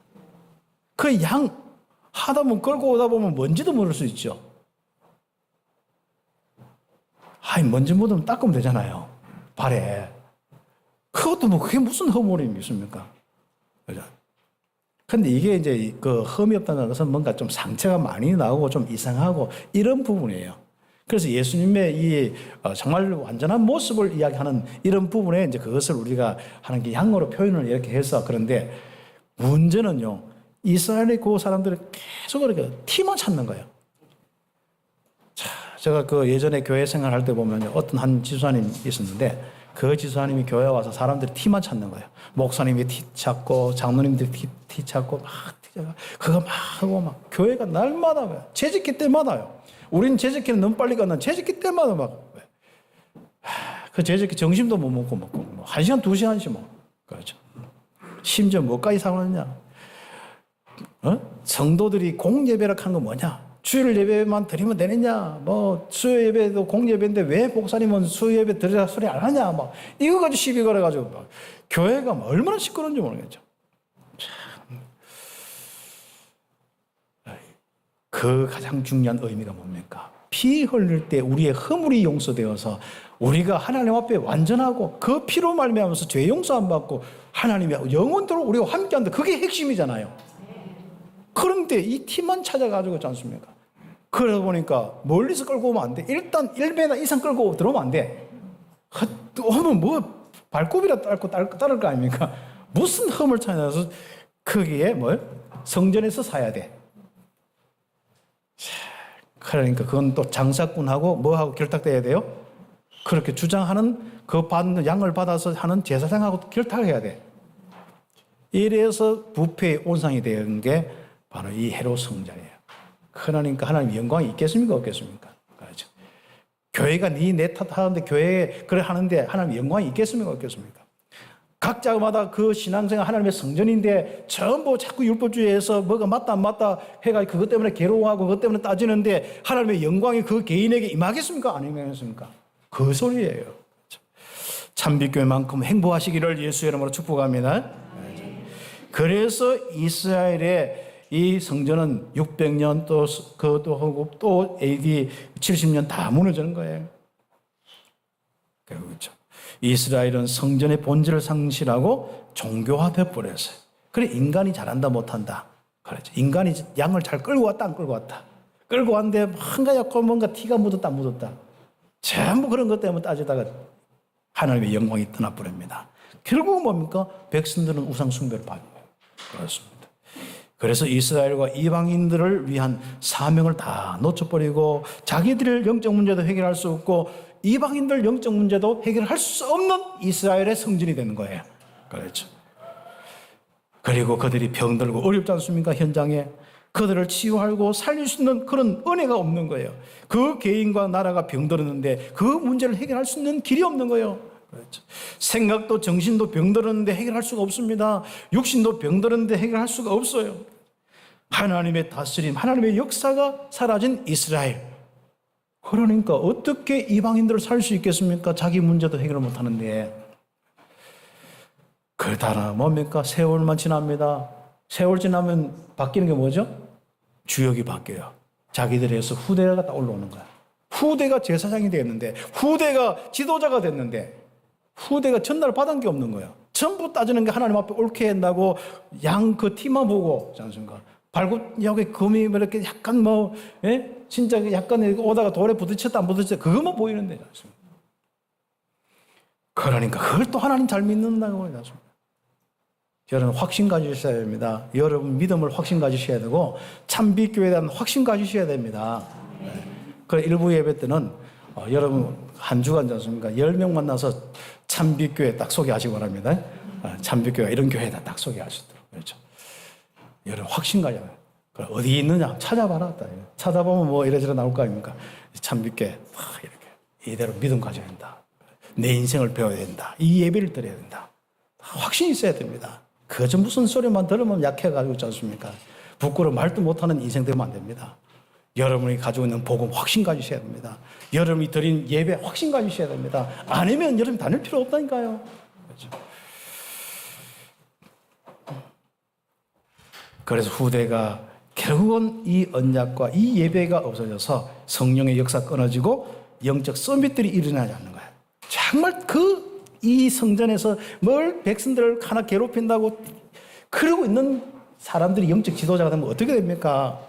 그 양 하다 보면 끌고 오다 보면 먼지도 묻을 수 있죠. 먼지 묻으면 닦으면 되잖아요. 발에. 그것도 뭐 그게 무슨 허물이 있습니까? 근데 이게 이제 그 흠이 없다는 것은 뭔가 좀 상처가 많이 나오고 좀 이상하고 이런 부분이에요. 그래서 예수님의 이 정말 완전한 모습을 이야기하는 이런 부분에 이제 그것을 우리가 하는 게 양으로 표현을 이렇게 해서 그런데 문제는요, 이스라엘의 그 사람들이 계속 이렇게 티만 찾는 거예요. 자, 제가 그 예전에 교회 생활할 때 보면 어떤 한 지도자님이 있었는데 그 지도자님이 교회에 와서 사람들이 티만 찾는 거예요. 목사님이 티 찾고 장로님들이 티 찾고 막 그거 막 하고 막 교회가 날마다 재직기 때마다요. 우리는 재직기는 너무 빨리 갔나 재직기 때마다 막 그 재직기 점심도 못 먹고 뭐 1시간 2시간씩 뭐 그렇죠. 심지어 뭐까지 상하느냐? 성도들이 공예배를 하는 건 뭐냐? 주일 예배만 드리면 되느냐? 뭐 수요 예배도 공예배인데 왜 목사님은 수요 예배 드리라 소리 안 하냐? 막 이거 가지고 시비 걸어가지고 막 교회가 뭐 얼마나 시끄러운지 모르겠죠. 그 가장 중요한 의미가 뭡니까? 피 흘릴 때 우리의 허물이 용서되어서 우리가 하나님 앞에 완전하고 그 피로 말미암아서 죄 용서 안 받고 하나님이 영원토록 우리와 함께한다. 그게 핵심이잖아요. 그런데 이 티만 찾아가지고 있지 않습니까? 그러다 보니까 멀리서 끌고 오면 안 돼. 일단 1m 이상 끌고 들어오면 안 돼. 오면 뭐 발굽이라 딸고 따를 거 아닙니까? 무슨 흠을 찾아서 거기에 뭐 성전에서 사야 돼. 그러니까 그건 또 장사꾼하고 뭐하고 결탁돼야 돼요? 그렇게 주장하는 그 받는 양을 받아서 하는 제사장하고 결탁을 해야 돼. 이래서 부패의 온상이 되는 게 바로 이 헤롯 성전이에요. 그러니까 하나님 영광이 있겠습니까? 없겠습니까? 그렇죠. 교회가 네 탓하는데 교회에 그래 하는데 하나님 영광이 있겠습니까? 없겠습니까? 각자마다 그 신앙생활 하나님의 성전인데 전부 자꾸 율법주의에서 뭐가 맞다 안 맞다 해가지고 그것 때문에 괴로워하고 그것 때문에 따지는데 하나님의 영광이 그 개인에게 임하겠습니까? 안 임하겠습니까? 그 소리예요. 참빛교회만큼 행복하시기를 예수의 이름으로 축복합니다. 그래서 이스라엘의 이 성전은 600년 또 그것도 하고 또 AD 70년 다 무너지는 거예요. 그렇죠. 이스라엘은 성전의 본질을 상실하고 종교화돼 버렸어요. 그래 인간이 잘한다 못한다. 그렇죠. 인간이 양을 잘 끌고 왔다 안 끌고 왔다. 끌고 왔는데 한가얗고 뭔가 티가 묻었다 안 묻었다. 전부 그런 것 때문에 따지다가 하나님의 영광이 떠나버립니다. 결국은 뭡니까? 백성들은 우상 숭배를 받는 거예요. 그렇습니다. 그래서 이스라엘과 이방인들을 위한 사명을 다 놓쳐버리고 자기들의 영적 문제도 해결할 수 없고 이방인들 영적 문제도 해결할 수 없는 이스라엘의 성전이 되는 거예요. 그렇죠. 그리고 그들이 병들고 어렵지 않습니까? 현장에. 그들을 치유하고 살릴 수 있는 그런 은혜가 없는 거예요. 그 개인과 나라가 병들었는데 그 문제를 해결할 수 있는 길이 없는 거예요. 그렇죠. 생각도 정신도 병들었는데 해결할 수가 없습니다. 육신도 병들었는데 해결할 수가 없어요. 하나님의 다스림, 하나님의 역사가 사라진 이스라엘. 그러니까 어떻게 이방인들을 살 수 있겠습니까? 자기 문제도 해결을 못하는데. 그러다가 뭡니까? 세월만 지납니다. 세월 지나면 바뀌는 게 뭐죠? 주역이 바뀌어요. 자기들에서 후대가 딱 올라오는 거야. 후대가 제사장이 되었는데, 후대가 지도자가 됐는데, 후대가 전달 받은 게 없는 거야. 전부 따지는 게 하나님 앞에 옳게 한다고 양 그 티만 보고, 않습니까? 발굽 여기 금이 이렇게 약간 뭐, 예? 진짜 약간 오다가 돌에 부딪혔다 안 부딪혔다 그것만 보이는데, 않습니까? 그러니까 그걸 또 하나님 잘 믿는다고 해요. 여러분 확신 가지셔야 됩니다. 여러분 믿음을 확신 가지셔야 되고 참빛교회에 대한 확신 가지셔야 됩니다. 네. 그래 일부 예배 때는 여러분 한 주간 않습니까? 10명 만나서 참빛교회 딱 소개하시기 바랍니다. 참빛교회 이런 교회다 딱 소개하시도록. 그렇죠. 여러분 확신 가져야 돼요. 어디 있느냐 찾아봐라. 찾아보면 뭐 이래저래 나올 거 아닙니까? 참빛교회 이렇게 이대로 믿음 가져야 된다. 내 인생을 배워야 된다. 이 예배를 드려야 된다. 확신이 있어야 됩니다. 그저 무슨 소리만 들으면 약해가지고 있지 않습니까? 부끄러워 말도 못하는 인생 되면 안 됩니다. 여러분이 가지고 있는 복음 확신 가지셔야 됩니다. 여러분이 드린 예배 확신 가지셔야 됩니다. 아니면 여러분 다닐 필요 없다니까요. 그렇죠. 그래서 후대가 결국은 이 언약과 이 예배가 없어져서 성령의 역사 끊어지고 영적 서밋들이 일어나지 않는 거예요. 정말 이 성전에서 뭘 백성들을 하나 괴롭힌다고 그러고 있는 사람들이 영적 지도자가 되면 어떻게 됩니까?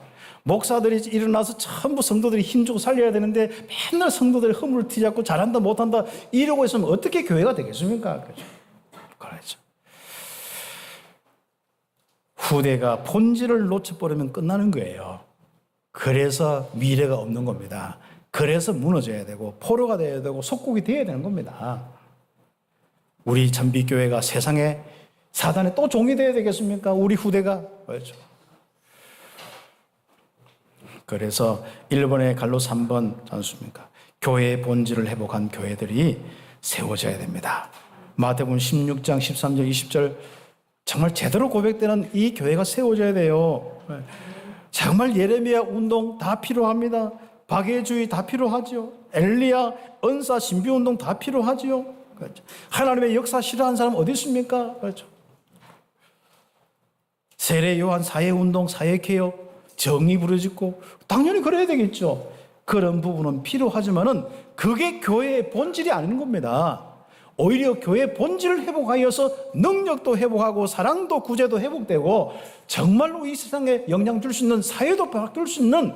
목사들이 일어나서 전부 성도들이 힘주고 살려야 되는데 맨날 성도들이 허물을 튀잡고 잘한다 못한다 이러고 있으면 어떻게 교회가 되겠습니까? 그렇죠. 그렇죠. 후대가 본질을 놓쳐버리면 끝나는 거예요. 그래서 미래가 없는 겁니다. 그래서 무너져야 되고 포로가 되어야 되고 속국이 되어야 되는 겁니다. 우리 참비교회가 세상에 사단의 또 종이 되어야 되겠습니까? 우리 후대가. 그렇죠. 그래서 1번의 갈로 3번 않습니까? 교회의 본질을 회복한 교회들이 세워져야 됩니다. 마태복음 16장 13절 20절 정말 제대로 고백되는 이 교회가 세워져야 돼요. 정말 예레미야 운동 다 필요합니다. 박해주의 다 필요하죠. 엘리야 은사 신비 운동 다 필요하죠. 그렇죠. 하나님의 역사 싫어하는 사람 어디 있습니까? 그렇죠. 세례 요한 사회 운동 사회 개혁 정의 부르짖고 당연히 그래야 되겠죠. 그런 부분은 필요하지만은 그게 교회의 본질이 아닌 겁니다. 오히려 교회의 본질을 회복하여서 능력도 회복하고 사랑도 구제도 회복되고 정말로 이 세상에 영향 줄 수 있는 사회도 바뀔 수 있는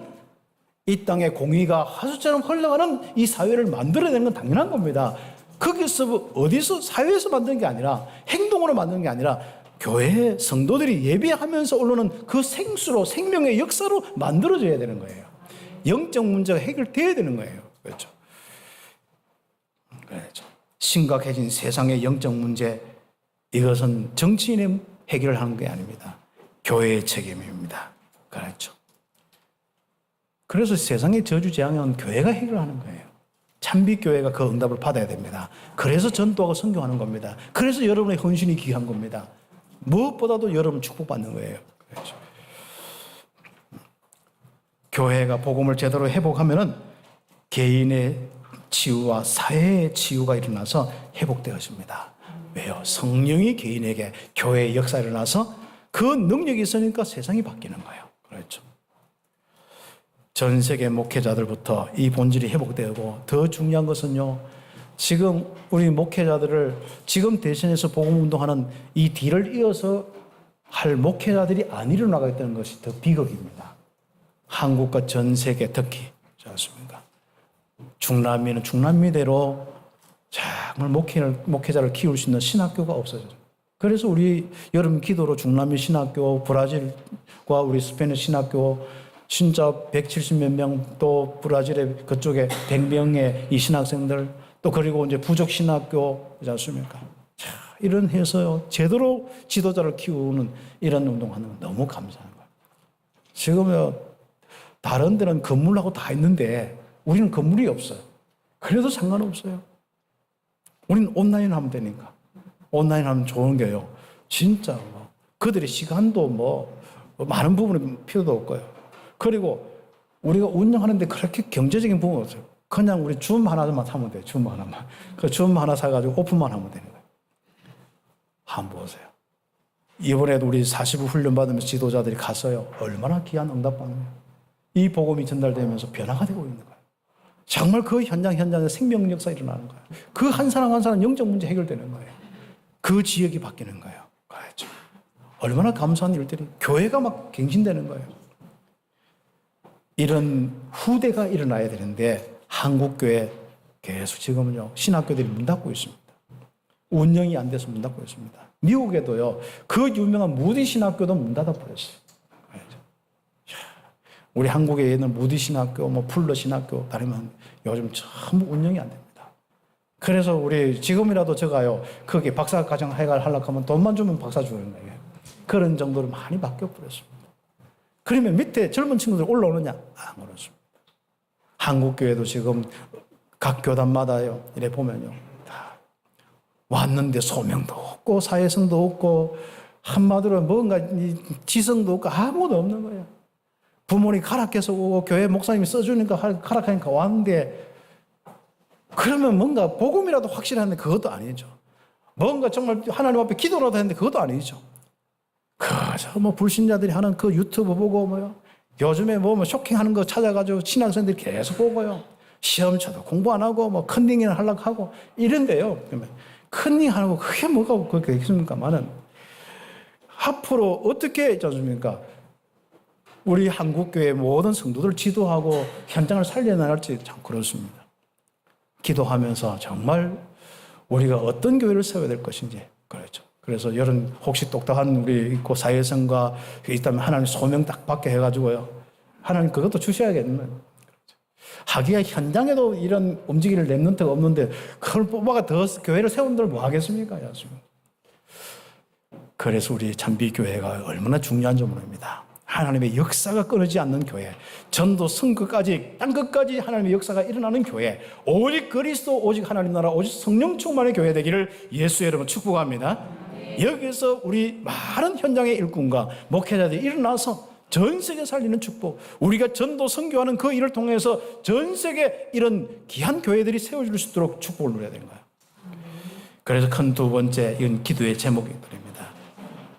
이 땅의 공의가 하수처럼 흘러가는 이 사회를 만들어내는 건 당연한 겁니다. 거기서 어디서 사회에서 만드는 게 아니라 행동으로 만드는 게 아니라 교회 성도들이 예배하면서 올라오는 그 생수로 생명의 역사로 만들어져야 되는 거예요. 영적 문제가 해결돼야 되는 거예요. 그렇죠. 그렇죠. 심각해진 세상의 영적 문제, 이것은 정치인의 해결을 하는 게 아닙니다. 교회의 책임입니다. 그렇죠. 그래서 세상의 저주재앙은 교회가 해결하는 거예요. 참비교회가 그 응답을 받아야 됩니다. 그래서 전도하고 선교하는 겁니다. 그래서 여러분의 헌신이 귀한 겁니다. 무엇보다도 여러분 축복받는 거예요. 그렇죠. 교회가 복음을 제대로 회복하면은 개인의 치유와 사회의 치유가 일어나서 회복되어집니다. 왜요? 성령이 개인에게 교회의 역사가 일어나서 그 능력이 있으니까 세상이 바뀌는 거예요. 그렇죠. 전 세계 목회자들부터 이 본질이 회복되고 더 중요한 것은요. 지금 우리 목회자들을 지금 대신해서 복음운동하는 이 뒤를 이어서 할 목회자들이 안 일어나고 있다는 것이 더 비극입니다. 한국과 전 세계 특히 그렇지 않습니까? 중남미는 중남미대로 정말 목회자를 키울 수 있는 신학교가 없어져요. 그래서 우리 여름 기도로 중남미 신학교, 브라질과 우리 스페인 신학교 진짜 170몇 명, 또 브라질의 그쪽에 100명의 이 신학생들, 또 그리고 이제 부족 신학교, 그렇지 않습니까? 자, 이런 해서요, 제대로 지도자를 키우는 이런 운동하는 건 너무 감사한 거예요. 지금요, 다른 데는 건물하고 다 있는데 우리는 건물이 없어요. 그래도 상관없어요. 우리는 온라인 하면 되니까. 온라인 하면 좋은 게요. 진짜 뭐 그들의 시간도 뭐 많은 부분이 필요도 없고요. 그리고 우리가 운영하는데 그렇게 경제적인 부분은 없어요. 그냥 우리 줌 하나만 사면 돼요. 줌 하나만. 그 줌 하나 사가지고 오픈만 하면 되는 거예요. 한번 보세요. 이번에도 우리 40일 훈련 받으면서 지도자들이 갔어요. 얼마나 귀한 응답받는 거예요. 이 복음이 전달되면서 변화가 되고 있는 거예요. 정말 그 현장에 생명 역사 일어나는 거예요. 그 한 사람 한 사람 영적 문제 해결되는 거예요. 그 지역이 바뀌는 거예요. 그렇죠. 얼마나 감사한 일들이 교회가 막 갱신되는 거예요. 이런 후대가 일어나야 되는데 한국교회 계속 지금은요 신학교들이 문 닫고 있습니다. 운영이 안 돼서 문 닫고 있습니다. 미국에도요 그 유명한 무디 신학교도 문 닫아 버렸어요. 우리 한국에 있는 무디 신학교, 뭐 풀러 신학교 다니면 요즘 전부 운영이 안 됩니다. 그래서 우리 지금이라도 제가요 거기 박사과정 하려고 하면 돈만 주면 박사 주는 거예요. 그런 정도로 많이 바뀌어 버렸습니다. 그러면 밑에 젊은 친구들 올라오느냐? 안 올라왔습니다. 한국교회도 지금 각 교단마다요 이래 보면요 다 왔는데 소명도 없고 사회성도 없고 한마디로 뭔가 지성도 없고 아무것도 없는 거예요. 부모님 가락해서 오고 교회 목사님이 써주니까 가락하니까 왔는데 그러면 뭔가 복음이라도 확실한데 그것도 아니죠. 뭔가 정말 하나님 앞에 기도라도 했는데 그것도 아니죠. 그저 뭐 불신자들이 하는 그 유튜브 보고 뭐요. 요즘에 뭐 쇼킹하는 거 찾아가지고 신학생들이 계속 보고요. 시험 쳐도 공부 안 하고 뭐 컨닝이나 하려고 하고 이런데요. 그러면 컨닝 하고 그게 뭐가 그렇게 있습니까만은 앞으로 어떻게 있지 않습니까? 우리 한국교회 모든 성도들 지도하고 현장을 살려나갈지 참 그렇습니다. 기도하면서 정말 우리가 어떤 교회를 세워야 될 것인지, 그렇죠. 그래서 여러분 혹시 똑똑한 우리 있고 사회성과 있다면 하나님 소명 딱 받게 해가지고요. 하나님 그것도 주셔야겠는 거예요. 하기야 현장에도 이런 움직이를 랩런트가 없는데 그걸 뽑아가 더 교회를 세운들 뭐 하겠습니까? 그래서 우리 참비교회가 얼마나 중요한 점입니다. 하나님의 역사가 끊어지지 않는 교회, 전도 성끝까지 땅끝까지 하나님의 역사가 일어나는 교회, 오직 그리스도, 오직 하나님 나라, 오직 성령 충만의 교회 되기를 예수 여러분 축복합니다. 여기서 우리 많은 현장의 일꾼과 목회자들이 일어나서 전 세계 살리는 축복, 우리가 전도 선교하는 그 일을 통해서 전 세계 이런 귀한 교회들이 세워질 수 있도록 축복을 누려야 되는 거예요. 그래서 큰 두 번째 이건 기도의 제목이 드립니다.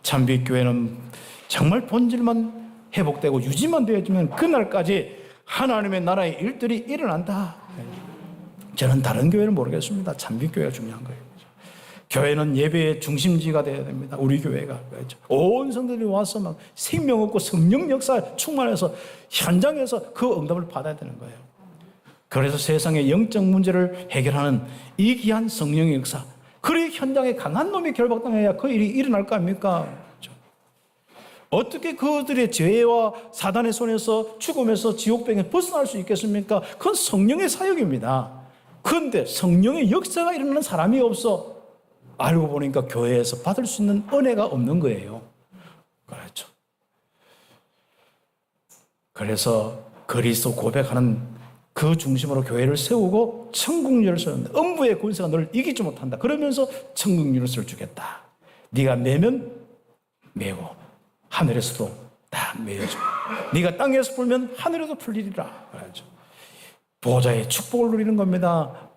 참비교회는 정말 본질만 회복되고 유지만 되어지면 그날까지 하나님의 나라의 일들이 일어난다. 저는 다른 교회는 모르겠습니다. 참비교회가 중요한 거예요. 교회는 예배의 중심지가 되어야 됩니다. 우리 교회가. 그렇죠. 온 성도들이 와서 막 생명 없고 성령 역사 충만해서 현장에서 그 응답을 받아야 되는 거예요. 그래서 세상의 영적 문제를 해결하는 이 귀한 성령의 역사, 그리 현장에 강한 놈이 결박당해야 그 일이 일어날 거 아닙니까? 그렇죠. 어떻게 그들의 죄와 사단의 손에서 죽음에서 지옥병에 벗어날 수 있겠습니까? 그건 성령의 사역입니다. 그런데 성령의 역사가 일어나는 사람이 없어. 알고 보니까 교회에서 받을 수 있는 은혜가 없는 거예요. 그렇죠. 그래서 그리스도 고백하는 그 중심으로 교회를 세우고 천국률을 세운다. 음부의 권세가 너를 이기지 못한다. 그러면서 천국률을 주겠다. 네가 매면 매고 하늘에서도 다 매여줘. 네가 땅에서 풀면 하늘에도 풀리리라. 그렇죠. 보좌의 축복을 누리는 겁니다.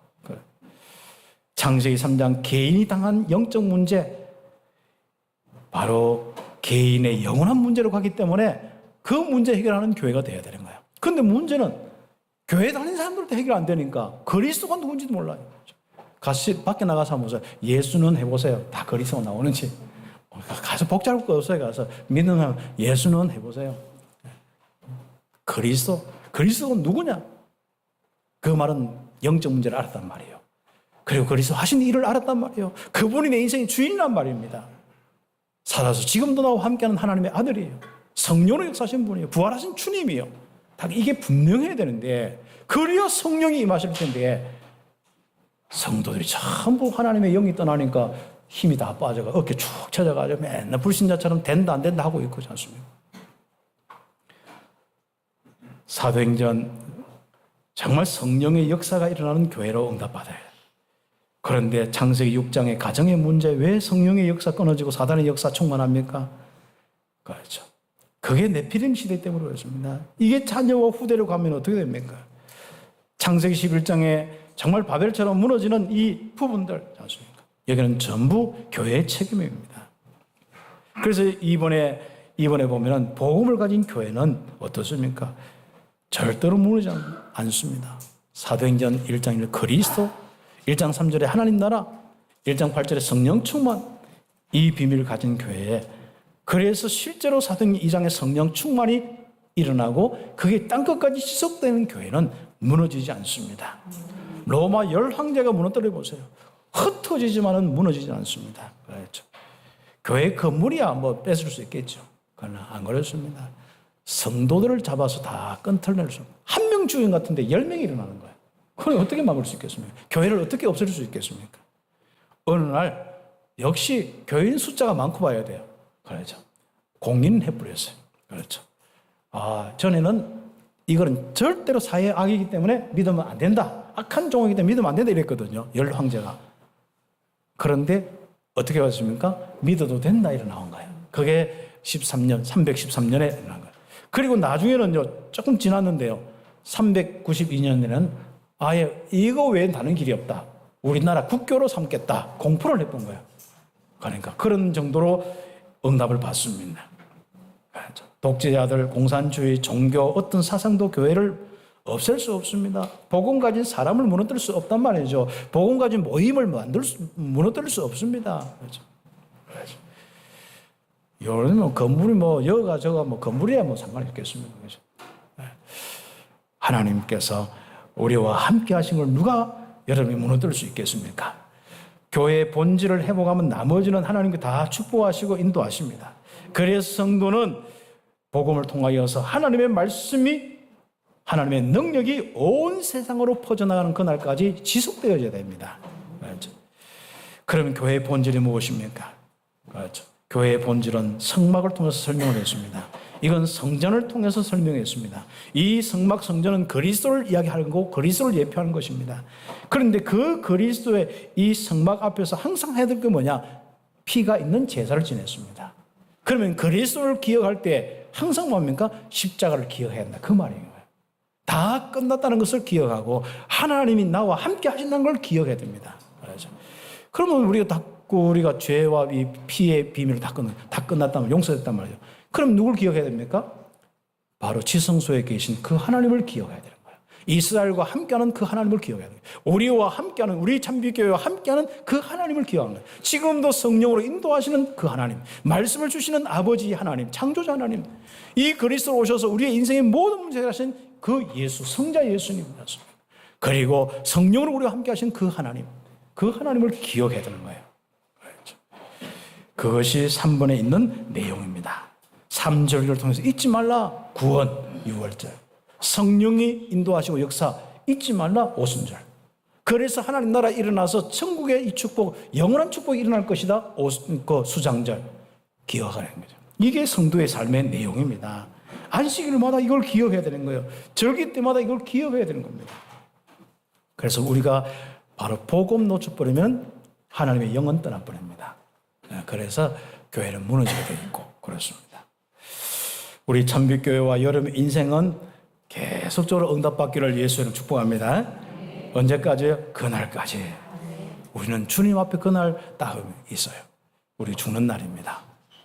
창세기 3장 개인이 당한 영적 문제, 바로 개인의 영원한 문제로 가기 때문에 그 문제 해결하는 교회가 되어야 되는 거예요. 그런데 문제는 교회 다니는 사람들도 해결 안 되니까 그리스도가 누군지도 몰라요. 같이 밖에 나가서 한번 보세요. 예수는 해보세요. 다 그리스도가 나오는지. 가서 복잡할 거 없어요. 가서 믿는 사람 예수는 해보세요. 그리스도가 누구냐? 그 말은 영적 문제를 알았단 말이에요. 그리고 그리스도 하신 일을 알았단 말이에요. 그분이 내 인생의 주인이란 말입니다. 살아서 지금도 나와 함께하는 하나님의 아들이에요. 성령으로 역사하신 분이에요. 부활하신 주님이에요. 다 이게 분명해야 되는데, 그리야 성령이 임하실 텐데 성도들이 전부 하나님의 영이 떠나니까 힘이 다 빠져가 어깨 축 처져가지고 맨날 불신자처럼 된다 안 된다 하고 있고 그렇지 않습니까? 사도행전 정말 성령의 역사가 일어나는 교회로 응답받아야 해요. 그런데 창세기 6장의 가정의 문제, 왜 성령의 역사 끊어지고 사단의 역사 충만합니까? 그렇죠. 그게 네피림 시대 때문에 그렇습니다. 이게 자녀와 후대로 가면 어떻게 됩니까? 창세기 11장에 정말 바벨처럼 무너지는 이 부분들, 여기는 전부 교회의 책임입니다. 그래서 이번에 보면은 복음을 가진 교회는 어떻습니까? 절대로 무너지지 않습니다. 사도행전 1장 1절 그리스도, 1장 3절에 하나님 나라, 1장 8절에 성령 충만, 이 비밀을 가진 교회에, 그래서 실제로 사도행전 2장의 성령 충만이 일어나고 그게 땅끝까지 지속되는 교회는 무너지지 않습니다. 로마 10황제가 무너뜨려 보세요. 흩어지지만은 무너지지 않습니다. 그렇죠. 교회 건물이야 뭐 뺏을 수 있겠죠. 그러나 안 그렇습니다. 성도들을 잡아서 다 끈털낼 수 없는, 한 명 주인 같은데 10명이 일어나는 거예요. 그걸 어떻게 막을 수 있겠습니까? 교회를 어떻게 없앨 수 있겠습니까? 어느 날 역시 교인 숫자가 많고 봐야 돼요. 그렇죠. 공인은 해버렸어요. 그렇죠. 전에는 이거는 절대로 사회의 악이기 때문에 믿으면 안 된다. 악한 종이기 때문에 믿으면 안 된다 이랬거든요. 열 황제가. 그런데 어떻게 봤습니까? 믿어도 된다 이래 나온 거예요. 그게 313년에 일어난 거예요. 그리고 나중에는요, 조금 지났는데요. 392년에는 아예 이거 외엔 다른 길이 없다. 우리나라 국교로 삼겠다. 공포를 해본 거예요. 그러니까 그런 정도로 응답을 받습니다. 독재자들, 공산주의, 종교, 어떤 사상도 교회를 없앨 수 없습니다. 복음 가진 사람을 무너뜨릴 수 없단 말이죠. 복음 가진 모임을 무너뜨릴 수 없습니다. 그렇죠. 요즘 뭐 건물이 뭐 여가 저가 뭐 건물이야 뭐 상관이 없겠습니까? 그죠? 하나님께서 우리와 함께 하신 걸 누가 여러분이 무너뜨릴 수 있겠습니까? 교회의 본질을 회복하면 나머지는 하나님께 다 축복하시고 인도하십니다. 그래서 성도는 복음을 통하여서 하나님의 말씀이, 하나님의 능력이 온 세상으로 퍼져나가는 그날까지 지속되어야 됩니다. 그렇죠? 그러면 교회의 본질이 무엇입니까? 그렇죠? 교회의 본질은 성막을 통해서 설명을 했습니다. 이건 성전을 통해서 설명했습니다. 이 성막 성전은 그리스도를 이야기하는 거고 그리스도를 예표하는 것입니다. 그런데 그 그리스도의 이 성막 앞에서 항상 해야 될 게 뭐냐? 피가 있는 제사를 지냈습니다. 그러면 그리스도를 기억할 때 항상 뭡니까? 십자가를 기억해야 한다. 그 말이에요. 다 끝났다는 것을 기억하고 하나님이 나와 함께 하신다는 걸 기억해야 됩니다. 그렇죠? 그러면 우리가 죄와 이 피의 비밀을 다 끝났다면 용서됐단 말이죠. 그럼 누굴 기억해야 됩니까? 바로 지성소에 계신 그 하나님을 기억해야 되는 거예요. 이스라엘과 함께하는 그 하나님을 기억해야 돼요. 우리와 함께하는, 우리 참빛교회와 함께하는 그 하나님을 기억하는 거예요. 지금도 성령으로 인도하시는 그 하나님, 말씀을 주시는 아버지 하나님, 창조자 하나님, 이 그리스도로 오셔서 우리의 인생의 모든 문제를 하신 그 예수, 성자 예수님이었습니다. 그리고 성령으로 우리와 함께하신 그 하나님, 그 하나님을 기억해야 되는 거예요. 그것이 3번에 있는 내용입니다. 3절을 통해서 잊지 말라 구원 6월절, 성령이 인도하시고 역사 잊지 말라 오순절. 그래서 하나님 나라 일어나서 천국의 이 축복, 영원한 축복이 일어날 것이다 그 수장절 기억하는 거죠. 이게 성도의 삶의 내용입니다. 안식일마다 이걸 기억해야 되는 거예요. 절기 때마다 이걸 기억해야 되는 겁니다. 그래서 우리가 바로 복음 놓쳐버리면 하나님의 영은 떠나버립니다. 그래서 교회는 무너지게 되어 있고 그렇습니다. 우리 참빛교회와 여러분 인생은 계속적으로 응답받기를 예수님 축복합니다. 언제까지요? 그날까지. 우리는 주님 앞에 그날 딱 있어요. 우리 죽는 날입니다.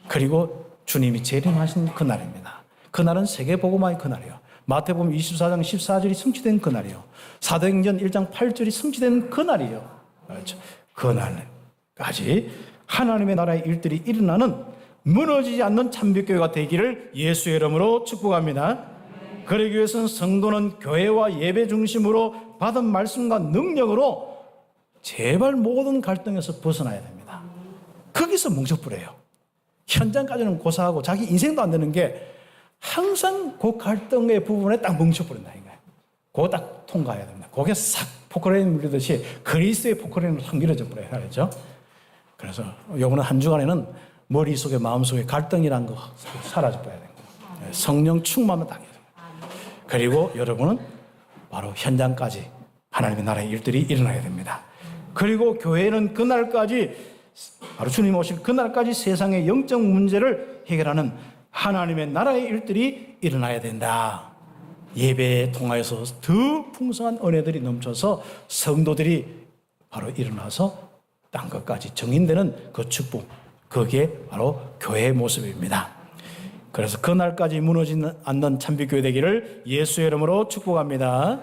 그리고 주님이 재림하신 그날입니다. 그날은 세계복음화의 그날이에요. 마태복음 24장 14절이 성취된 그날이에요. 사도행전 1장 8절이 성취된 그날이에요. 그렇죠? 그날까지 하나님의 나라의 일들이 일어나는 무너지지 않는 참빛교회가 되기를 예수의 이름으로 축복합니다. 그러기 위해서는 성도는 교회와 예배 중심으로 받은 말씀과 능력으로 제발 모든 갈등에서 벗어나야 됩니다. 거기서 뭉쳐버려요. 현장까지는 고사하고 자기 인생도 안 되는 게 항상 그 갈등의 부분에 딱 뭉쳐버린다. 그거 딱 통과해야 됩니다. 그게 싹 포크레인 물리듯이 그리스도의 포크레인으로 싹 밀어져 버려요. 알죠? 그래서 요번에 한 주간에는 머릿속에 마음속에 갈등이라는 거 사라져 버려야 돼요. 성령 충만만 당해요. 그리고 여러분은 바로 현장까지 하나님의 나라의 일들이 일어나야 됩니다. 그리고 교회는 그날까지 바로 주님 오실 그날까지 세상의 영적 문제를 해결하는 하나님의 나라의 일들이 일어나야 된다. 예배에 통하여서 더 풍성한 은혜들이 넘쳐서 성도들이 바로 일어나서 땅 끝까지 정인되는 그 축복, 그게 바로 교회의 모습입니다. 그래서 그날까지 무너지지 않는 참빛교회 되기를 예수의 이름으로 축복합니다.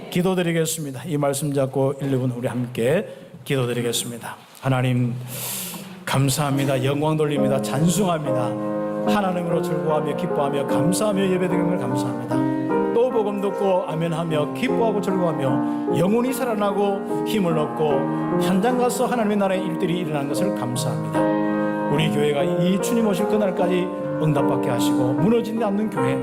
기도드리겠습니다. 이 말씀 잡고 1, 2분 우리 함께 기도드리겠습니다. 하나님 감사합니다. 영광 돌립니다. 찬송합니다. 하나님으로 즐거워하며 기뻐하며 감사하며 예배드리는 걸 감사합니다. 또 복음 듣고 아멘하며 기뻐하고 즐거워하며 영혼이 살아나고 힘을 얻고 현장 가서 하나님의 나라의 일들이 일어나는 것을 감사합니다. 우리 교회가 이 주님 오실 그날까지 응답받게 하시고 무너지지 않는 교회,